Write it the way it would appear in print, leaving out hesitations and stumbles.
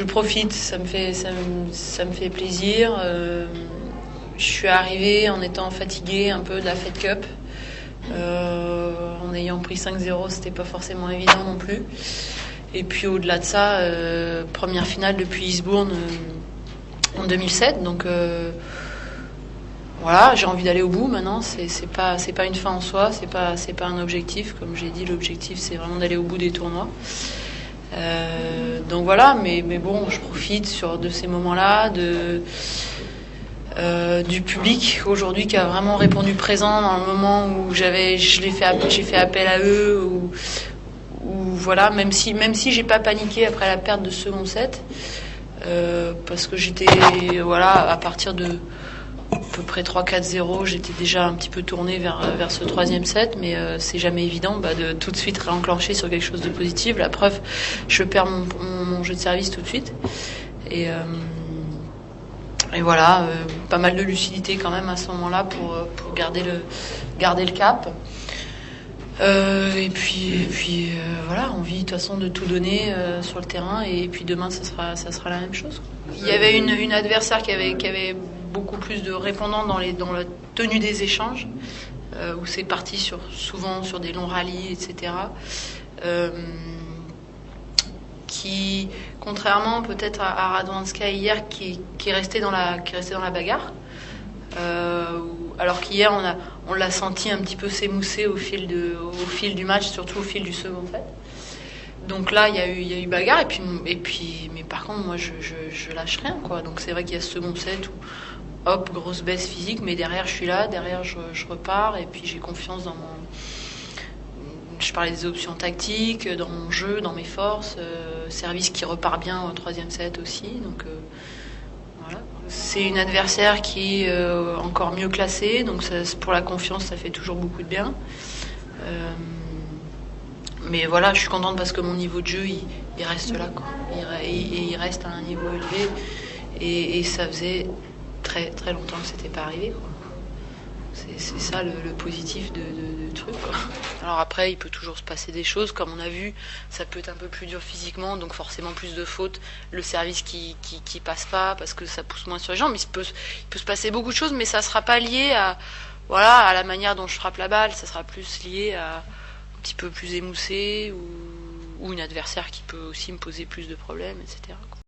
je profite, ça me fait plaisir. Je suis arrivée en étant fatiguée un peu de la Fed Cup. En ayant pris 5-0, c'était pas forcément évident non plus. Et puis au-delà de ça, première finale depuis Eastbourne en 2007. Donc voilà, j'ai envie d'aller au bout maintenant. C'est pas une fin en soi, c'est pas un objectif. Comme j'ai dit, l'objectif c'est vraiment d'aller au bout des tournois. Donc voilà, mais bon, je profite de ces moments-là, du public aujourd'hui qui a vraiment répondu présent dans le moment où j'ai fait appel à eux, ou voilà, même si j'ai pas paniqué après la perte de ce second set, parce que j'étais à partir de à peu près 3-4-0, j'étais déjà un petit peu tournée vers ce troisième set, mais c'est jamais évident de tout de suite réenclencher sur quelque chose de positif. La preuve, je perds mon jeu de service tout de suite. Et voilà, pas mal de lucidité quand même à ce moment-là pour garder le cap. Et puis voilà, envie de toute façon de tout donner sur le terrain, et puis demain ça sera la même chose. Il y avait une adversaire qui avait beaucoup plus de répondants dans la tenue des échanges, où c'est parti souvent sur des longs rallyes, etc. Qui, contrairement peut-être à Radwanska hier, qui est resté dans la bagarre, alors qu'hier on l'a senti un petit peu s'émousser au fil du match, surtout au fil du second set. Donc là il y a eu bagarre, et puis mais par contre moi je lâche rien, quoi. Donc c'est vrai qu'il y a ce second set où hop, grosse baisse physique, mais derrière je suis là, derrière je repars, et puis j'ai confiance dans je parlais des options tactiques, dans mon jeu, dans mes forces, service qui repart bien au troisième set aussi, donc voilà. C'est une adversaire qui est encore mieux classée, donc pour la confiance ça fait toujours beaucoup de bien. Mais voilà, je suis contente parce que mon niveau de jeu il reste là, quoi. Il reste à un niveau élevé, et ça faisait très très longtemps que c'était pas arrivé, quoi. C'est ça le positif de truc, quoi. Alors après, il peut toujours se passer des choses, comme on a vu, ça peut être un peu plus dur physiquement, donc forcément plus de fautes, le service qui passe pas parce que ça pousse moins sur les jambes. Il peut se passer beaucoup de choses, mais ça sera pas lié à la manière dont je frappe la balle, ça sera plus lié à un petit peu plus émoussé, ou une adversaire qui peut aussi me poser plus de problèmes, etc., quoi.